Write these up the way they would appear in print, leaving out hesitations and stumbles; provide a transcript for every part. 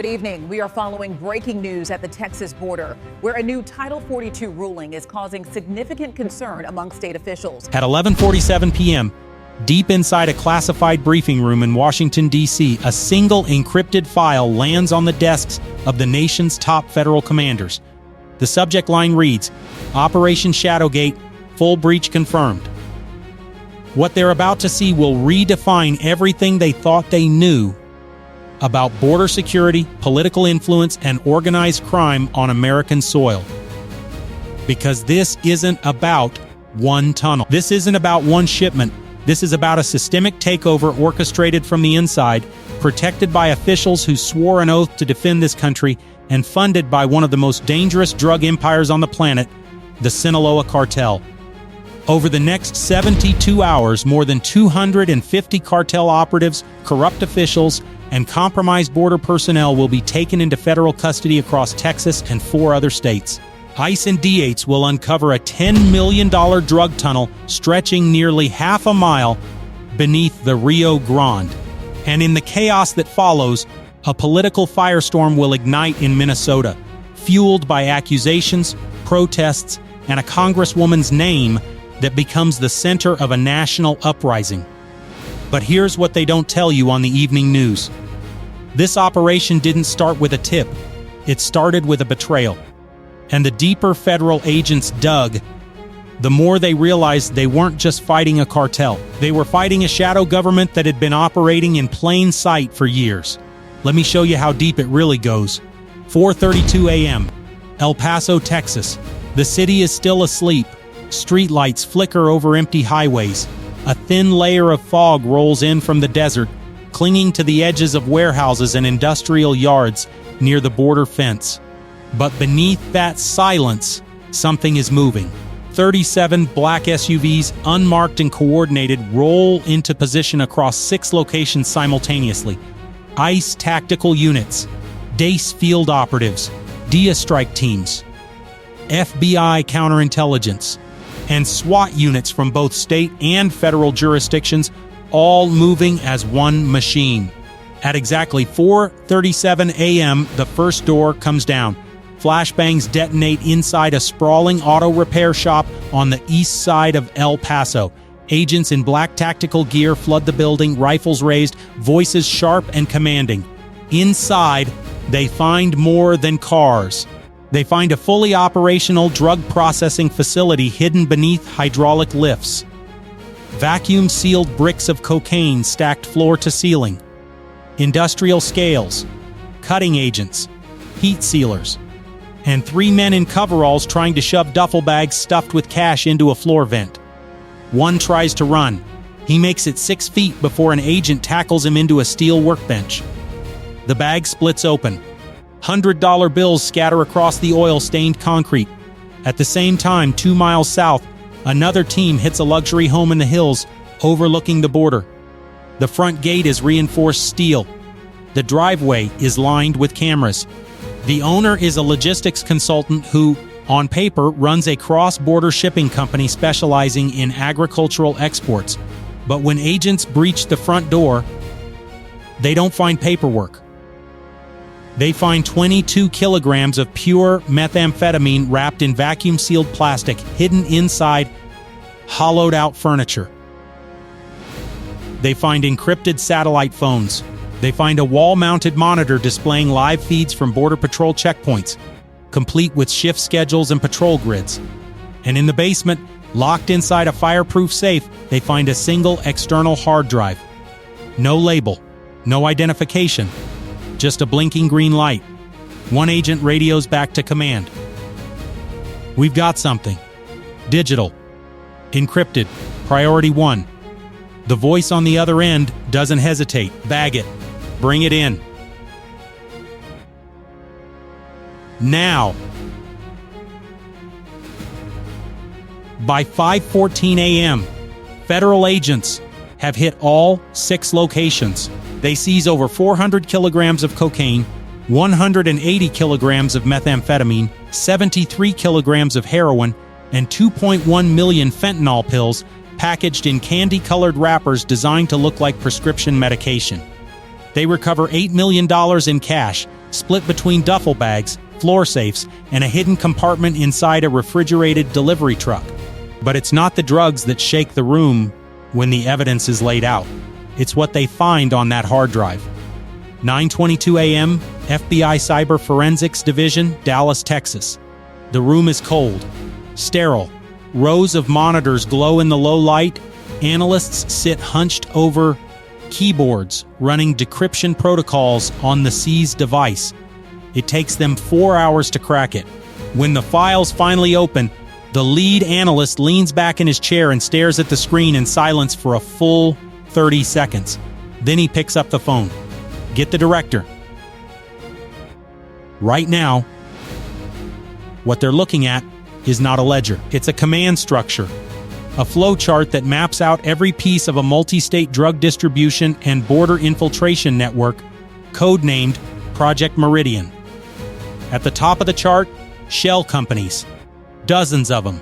Good evening. We are following breaking news at the Texas border, where a new Title 42 ruling is causing significant concern among state officials. At 11:47 p.m., deep inside a classified briefing room in Washington, D.C., a single encrypted file lands on the desks of the nation's top federal commanders. The subject line reads, "Operation Shadowgate, full breach confirmed." What they're about to see will redefine everything they thought they knew about border security, political influence, and organized crime on American soil. Because this isn't about one tunnel. This isn't about one shipment. This is about a systemic takeover orchestrated from the inside, protected by officials who swore an oath to defend this country, and funded by one of the most dangerous drug empires on the planet, the Sinaloa cartel. Over the next 72 hours, more than 250 cartel operatives, corrupt officials, and compromised border personnel will be taken into federal custody across Texas and 4 other states. ICE and DHS will uncover a $10 million drug tunnel stretching nearly half a mile beneath the Rio Grande. And in the chaos that follows, a political firestorm will ignite in Minnesota, fueled by accusations, protests, and a congresswoman's name that becomes the center of a national uprising. But here's what they don't tell you on the evening news. This operation didn't start with a tip. It started with a betrayal. And the deeper federal agents dug, the more they realized they weren't just fighting a cartel. They were fighting a shadow government that had been operating in plain sight for years. Let me show you how deep it really goes. 4:32 a.m., El Paso, Texas. The city is still asleep. Streetlights flicker over empty highways. A thin layer of fog rolls in from the desert, clinging to the edges of warehouses and industrial yards near the border fence. But beneath that silence, something is moving. 37 black SUVs, unmarked and coordinated, roll into position across 6 locations simultaneously. ICE tactical units, DACE field operatives, DIA strike teams, FBI counterintelligence, and SWAT units from both state and federal jurisdictions, all moving as one machine. At exactly 4:37 a.m., the first door comes down. Flashbangs detonate inside a sprawling auto repair shop on the east side of El Paso. Agents in black tactical gear flood the building, rifles raised, voices sharp and commanding. Inside, they find more than cars. They find a fully operational drug processing facility hidden beneath hydraulic lifts. Vacuum-sealed bricks of cocaine stacked floor to ceiling. Industrial scales, cutting agents, heat sealers, and 3 men in coveralls trying to shove duffel bags stuffed with cash into a floor vent. One tries to run. He makes it 6 feet before an agent tackles him into a steel workbench. The bag splits open. $100 bills scatter across the oil-stained concrete. At the same time, 2 miles south, another team hits a luxury home in the hills overlooking the border. The front gate is reinforced steel. The driveway is lined with cameras. The owner is a logistics consultant who, on paper, runs a cross-border shipping company specializing in agricultural exports. But when agents breach the front door, they don't find paperwork. They find 22 kilograms of pure methamphetamine wrapped in vacuum-sealed plastic, hidden inside hollowed-out furniture. They find encrypted satellite phones. They find a wall-mounted monitor displaying live feeds from Border Patrol checkpoints, complete with shift schedules and patrol grids. And in the basement, locked inside a fireproof safe, they find a single external hard drive. No label, no identification. Just a blinking green light. One agent radios back to command. "We've got something. Digital. Encrypted. Priority 1. The voice on the other end doesn't hesitate. "Bag it. Bring it in. Now." By 5:14 a.m., federal agents have hit all 6 locations. They seize over 400 kilograms of cocaine, 180 kilograms of methamphetamine, 73 kilograms of heroin, and 2.1 million fentanyl pills packaged in candy-colored wrappers designed to look like prescription medication. They recover $8 million in cash, split between duffel bags, floor safes, and a hidden compartment inside a refrigerated delivery truck. But it's not the drugs that shake the room when the evidence is laid out. It's what they find on that hard drive. 9:22 a.m., FBI Cyber Forensics Division, Dallas, Texas. The room is cold, sterile. Rows of monitors glow in the low light. Analysts sit hunched over keyboards, running decryption protocols on the seized device. It takes them 4 hours to crack it. When the files finally open, the lead analyst leans back in his chair and stares at the screen in silence for a full 30 seconds. Then he picks up the phone. Get the director. Right now, what they're looking at is not a ledger. It's a command structure, a flow chart that maps out every piece of a multi-state drug distribution and border infiltration network, codenamed Project Meridian. At the top of the chart, shell companies, dozens of them,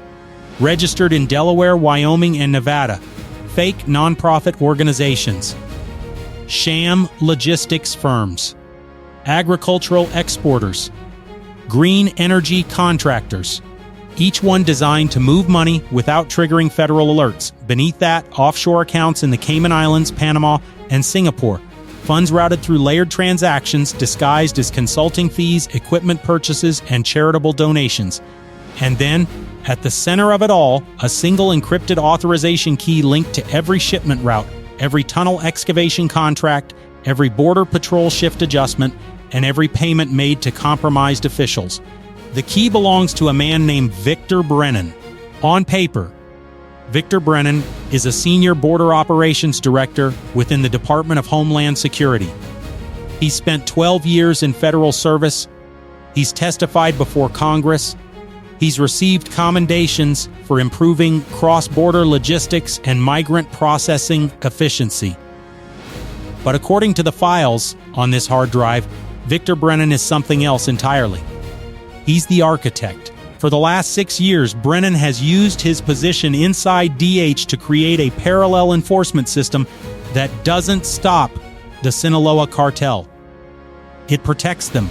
registered in Delaware, Wyoming, and Nevada, fake nonprofit organizations, sham logistics firms, agricultural exporters, green energy contractors, each one designed to move money without triggering federal alerts. Beneath that, offshore accounts in the Cayman Islands, Panama, and Singapore. Funds routed through layered transactions disguised as consulting fees, equipment purchases, and charitable donations. And then, at the center of it all, a single encrypted authorization key linked to every shipment route, every tunnel excavation contract, every border patrol shift adjustment, and every payment made to compromised officials. The key belongs to a man named Victor Brennan. On paper, Victor Brennan is a senior border operations director within the Department of Homeland Security. He spent 12 years in federal service. He's testified before Congress. He's received commendations for improving cross-border logistics and migrant processing efficiency. But according to the files on this hard drive, Victor Brennan is something else entirely. He's the architect. For the last 6 years, Brennan has used his position inside DH to create a parallel enforcement system that doesn't stop the Sinaloa cartel. It protects them.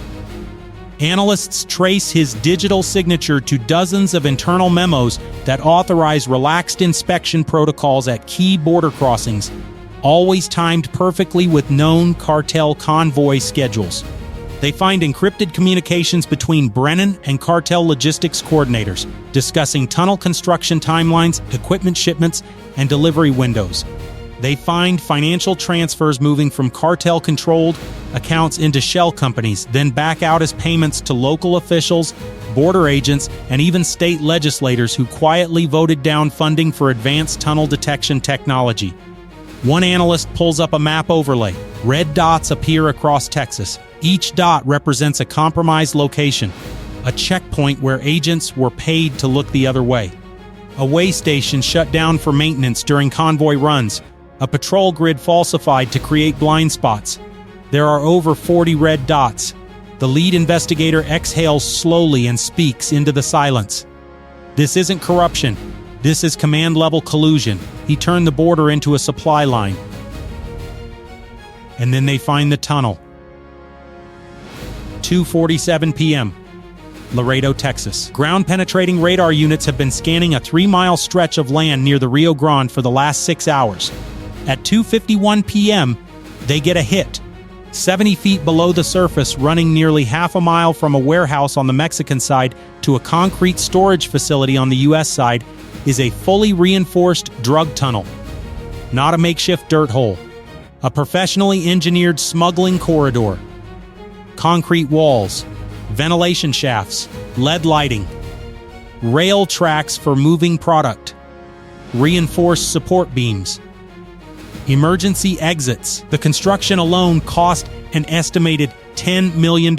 Analysts trace his digital signature to dozens of internal memos that authorize relaxed inspection protocols at key border crossings, always timed perfectly with known cartel convoy schedules. They find encrypted communications between Brennan and cartel logistics coordinators, discussing tunnel construction timelines, equipment shipments, and delivery windows. They find financial transfers moving from cartel-controlled accounts into shell companies, then back out as payments to local officials, border agents, and even state legislators who quietly voted down funding for advanced tunnel detection technology. One analyst pulls up a map overlay. Red dots appear across Texas. Each dot represents a compromised location, a checkpoint where agents were paid to look the other way. A way station shut down for maintenance during convoy runs, a patrol grid falsified to create blind spots. There are over 40 red dots. The lead investigator exhales slowly and speaks into the silence. This isn't corruption. This is command-level collusion. He turned the border into a supply line. And then they find the tunnel. 2:47 p.m. Laredo, Texas. Ground-penetrating radar units have been scanning a 3-mile stretch of land near the Rio Grande for the last 6 hours. At 2:51 p.m., they get a hit. 70 feet below the surface, running nearly half a mile from a warehouse on the Mexican side to a concrete storage facility on the U.S. side, is a fully reinforced drug tunnel. Not a makeshift dirt hole. A professionally engineered smuggling corridor. Concrete walls, ventilation shafts, LED lighting, rail tracks for moving product, reinforced support beams, emergency exits. The construction alone cost an estimated $10 million.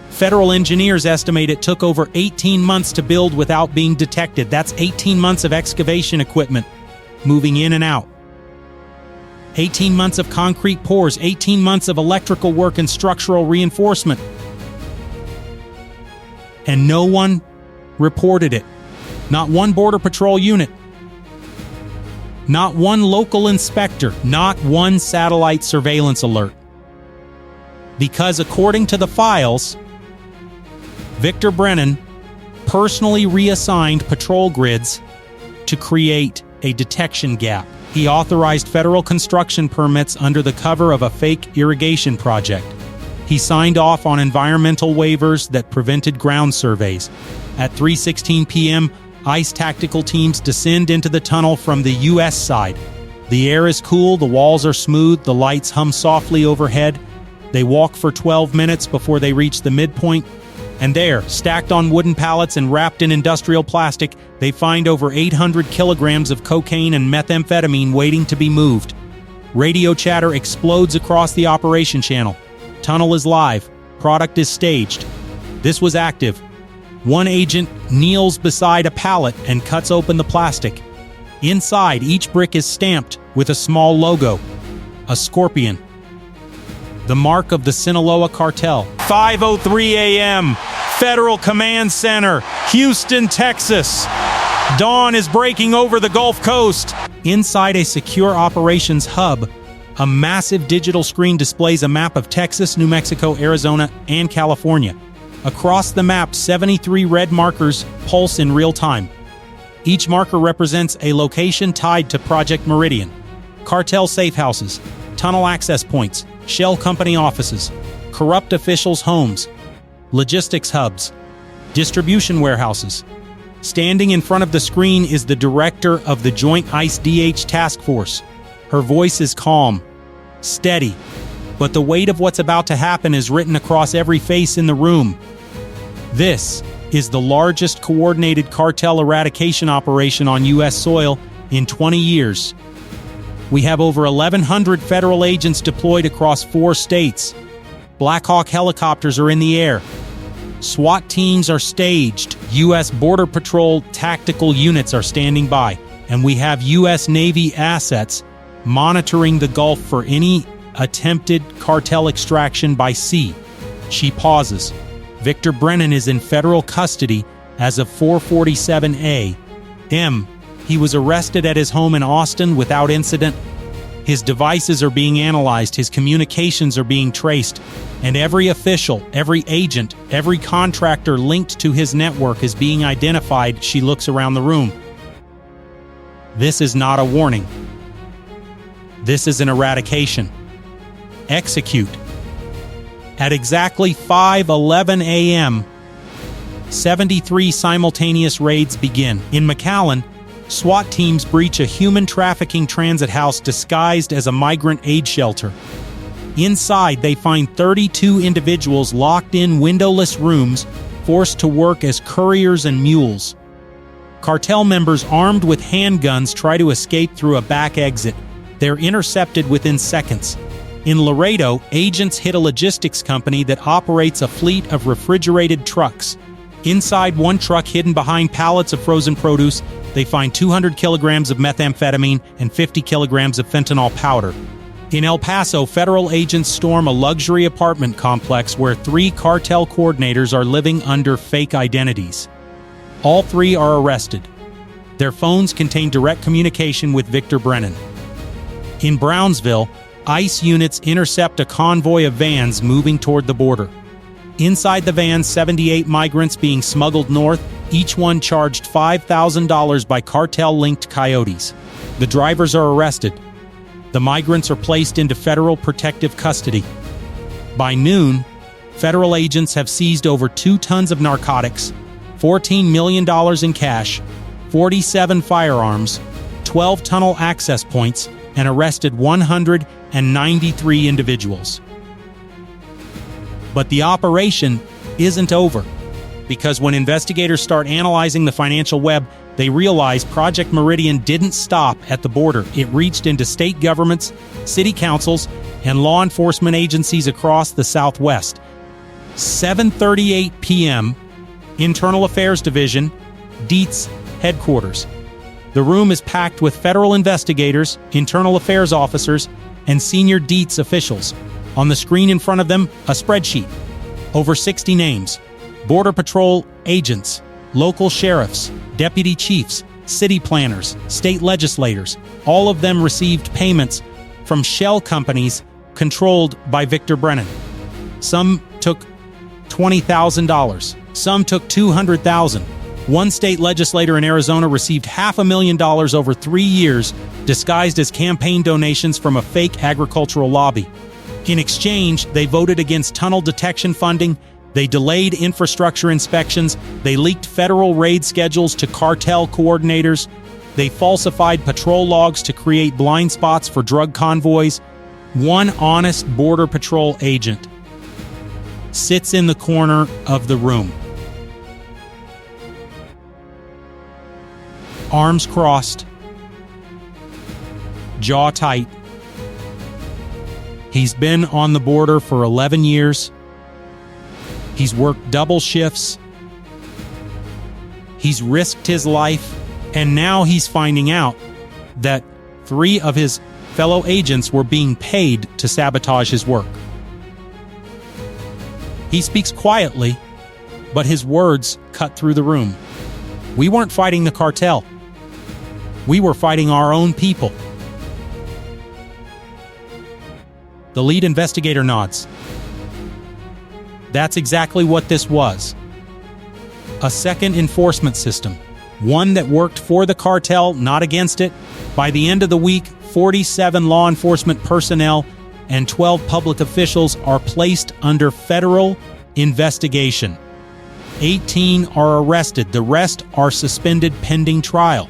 Federal engineers estimate it took over 18 months to build without being detected. That's 18 months of excavation equipment moving in and out. 18 months of concrete pours, 18 months of electrical work and structural reinforcement. And no one reported it. Not one Border Patrol unit. Not one local inspector. Not one satellite surveillance alert. Because according to the files, Victor Brennan personally reassigned patrol grids to create a detection gap. He authorized federal construction permits under the cover of a fake irrigation project. He signed off on environmental waivers that prevented ground surveys. At 3:16 p.m., ICE tactical teams descend into the tunnel from the U.S. side. The air is cool, the walls are smooth, the lights hum softly overhead. They walk for 12 minutes before they reach the midpoint. And there, stacked on wooden pallets and wrapped in industrial plastic, they find over 800 kilograms of cocaine and methamphetamine waiting to be moved. Radio chatter explodes across the operation channel. Tunnel is live. Product is staged. This was active. One agent kneels beside a pallet and cuts open the plastic. Inside, each brick is stamped with a small logo, a scorpion, the mark of the Sinaloa cartel. 5:03 a.m., Federal Command Center, Houston, Texas. Dawn is breaking over the Gulf Coast. Inside a secure operations hub, a massive digital screen displays a map of Texas, New Mexico, Arizona, and California. Across the map, 73 red markers pulse in real time. Each marker represents a location tied to Project Meridian. Cartel safe houses, tunnel access points, shell company offices, corrupt officials' homes, logistics hubs, distribution warehouses. Standing in front of the screen is the director of the Joint ICE-DH Task Force. Her voice is calm, steady, but the weight of what's about to happen is written across every face in the room. This is the largest coordinated cartel eradication operation on U.S. soil in 20 years. We have over 1,100 federal agents deployed across 4 states. Black Hawk helicopters are in the air. SWAT teams are staged. U.S. Border Patrol tactical units are standing by. And we have U.S. Navy assets monitoring the Gulf for any attempted cartel extraction by sea. She pauses. Victor Brennan is in federal custody as of 4:47 a.m. He was arrested at his home in Austin without incident. His devices are being analyzed, his communications are being traced, and every official, every agent, every contractor linked to his network is being identified. She looks around the room. This is not a warning. This is an eradication. Execute. At exactly 5:11 a.m., 73 simultaneous raids begin. In McAllen, SWAT teams breach a human trafficking transit house disguised as a migrant aid shelter. Inside, they find 32 individuals locked in windowless rooms, forced to work as couriers and mules. Cartel members armed with handguns try to escape through a back exit. They're intercepted within seconds. In Laredo, agents hit a logistics company that operates a fleet of refrigerated trucks. Inside one truck hidden behind pallets of frozen produce, they find 200 kilograms of methamphetamine and 50 kilograms of fentanyl powder. In El Paso, federal agents storm a luxury apartment complex where 3 cartel coordinators are living under fake identities. All 3 are arrested. Their phones contain direct communication with Victor Brennan. In Brownsville, ICE units intercept a convoy of vans moving toward the border. Inside the van, 78 migrants being smuggled north, each one charged $5,000 by cartel-linked coyotes. The drivers are arrested. The migrants are placed into federal protective custody. By noon, federal agents have seized over 2 tons of narcotics, $14 million in cash, 47 firearms, 12 tunnel access points, and arrested 193 individuals. But the operation isn't over, because when investigators start analyzing the financial web, they realize Project Meridian didn't stop at the border. It reached into state governments, city councils, and law enforcement agencies across the Southwest. 7:38 p.m., Internal Affairs Division, DHS headquarters. The room is packed with federal investigators, internal affairs officers, and senior DHS officials. On the screen in front of them, a spreadsheet. Over 60 names. Border Patrol agents, local sheriffs, deputy chiefs, city planners, state legislators. All of them received payments from shell companies controlled by Victor Brennan. Some took $20,000. Some took $200,000. One state legislator in Arizona received $500,000 over 3 years, disguised as campaign donations from a fake agricultural lobby. In exchange, they voted against tunnel detection funding, they delayed infrastructure inspections, they leaked federal raid schedules to cartel coordinators, they falsified patrol logs to create blind spots for drug convoys. One honest Border Patrol agent sits in the corner of the room, arms crossed, jaw tight. He's been on the border for 11 years. He's worked double shifts. He's risked his life, and now he's finding out that 3 of his fellow agents were being paid to sabotage his work. He speaks quietly, but his words cut through the room. We weren't fighting the cartel. We were fighting our own people. The lead investigator nods. That's exactly what this was. A second enforcement system. One that worked for the cartel, not against it. By the end of the week, 47 law enforcement personnel and 12 public officials are placed under federal investigation. 18 are arrested. The rest are suspended pending trial.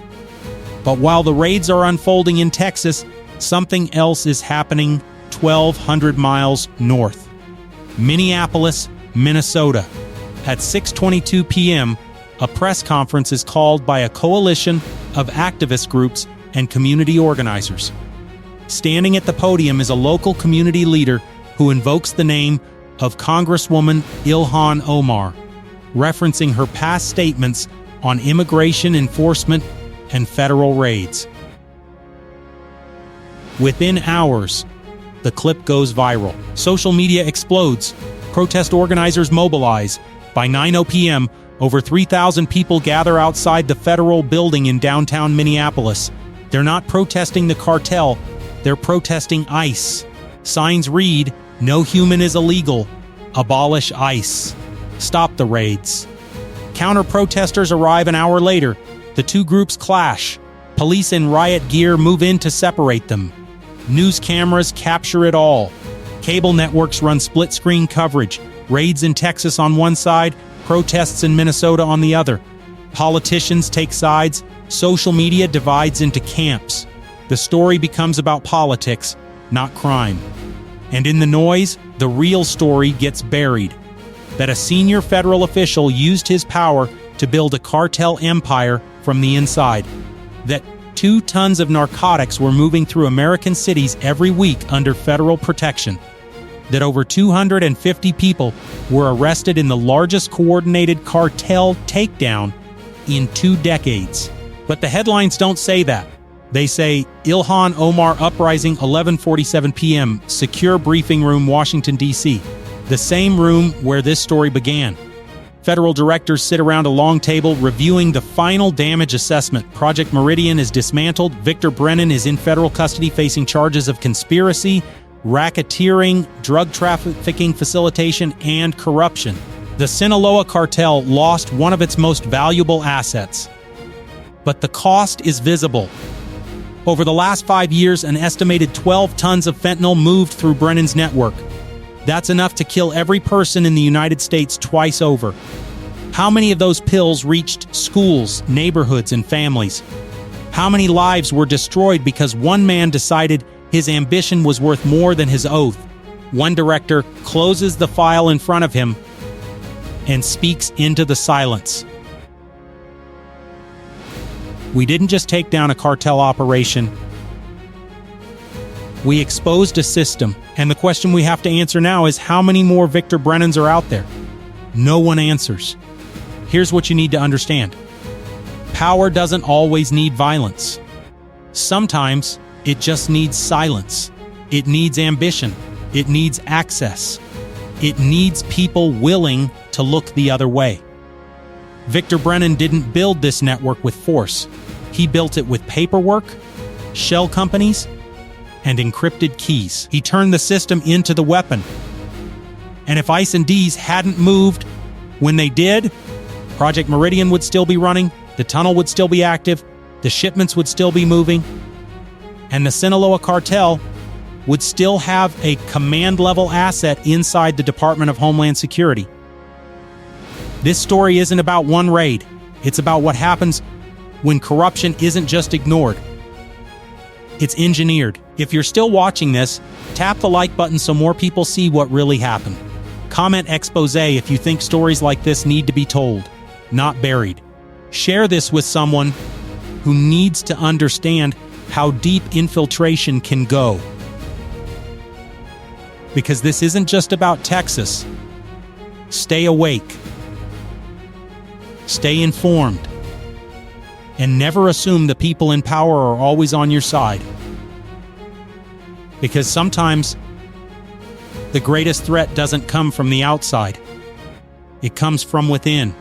But while the raids are unfolding in Texas, something else is happening 1,200 miles north. Minneapolis, Minnesota. At 6:22 p.m., a press conference is called by a coalition of activist groups and community organizers. Standing at the podium is a local community leader who invokes the name of Congresswoman Ilhan Omar, referencing her past statements on immigration enforcement and federal raids. Within hours, the clip goes viral. Social media explodes. Protest organizers mobilize. By 9:00 p.m., over 3,000 people gather outside the federal building in downtown Minneapolis. They're not protesting the cartel, they're protesting ICE. Signs read, "No human is illegal. Abolish ICE. Stop the raids." Counter-protesters arrive an hour later. The two groups clash. Police in riot gear move in to separate them. News cameras capture it all. Cable networks run split-screen coverage. Raids in Texas on one side, protests in Minnesota on the other. Politicians take sides. Social media divides into camps. The story becomes about politics, not crime. And in the noise, the real story gets buried. That a senior federal official used his power to build a cartel empire from the inside. That 2 tons of narcotics were moving through American cities every week under federal protection. That over 250 people were arrested in the largest coordinated cartel takedown in 2 decades. But the headlines don't say that. They say, Ilhan Omar Uprising, 11:47 p.m., secure briefing room, Washington, D.C. The same room where this story began. Federal directors sit around a long table reviewing the final damage assessment. Project Meridian is dismantled. Victor Brennan is in federal custody facing charges of conspiracy, racketeering, drug trafficking facilitation, and corruption. The Sinaloa cartel lost one of its most valuable assets. But the cost is visible. Over the last 5 years, an estimated 12 tons of fentanyl moved through Brennan's network. That's enough to kill every person in the United States twice over. How many of those pills reached schools, neighborhoods, and families? How many lives were destroyed because one man decided his ambition was worth more than his oath? One director closes the file in front of him and speaks into the silence. We didn't just take down a cartel operation. We exposed a system, and the question we have to answer now is how many more Victor Brennans are out there? No one answers. Here's what you need to understand. Power doesn't always need violence. Sometimes it just needs silence. It needs ambition. It needs access. It needs people willing to look the other way. Victor Brennan didn't build this network with force. He built it with paperwork, shell companies, and encrypted keys. He turned the system into the weapon. And if ICE and D's hadn't moved when they did, Project Meridian would still be running, the tunnel would still be active, the shipments would still be moving, and the Sinaloa cartel would still have a command-level asset inside the Department of Homeland Security. This story isn't about one raid. It's about what happens when corruption isn't just ignored. It's engineered. If you're still watching this, tap the like button so more people see what really happened. Comment expose if you think stories like this need to be told, not buried. Share this with someone who needs to understand how deep infiltration can go. Because this isn't just about Texas. Stay awake. Stay informed. And never assume the people in power are always on your side. Because sometimes the greatest threat doesn't come from the outside. It comes from within.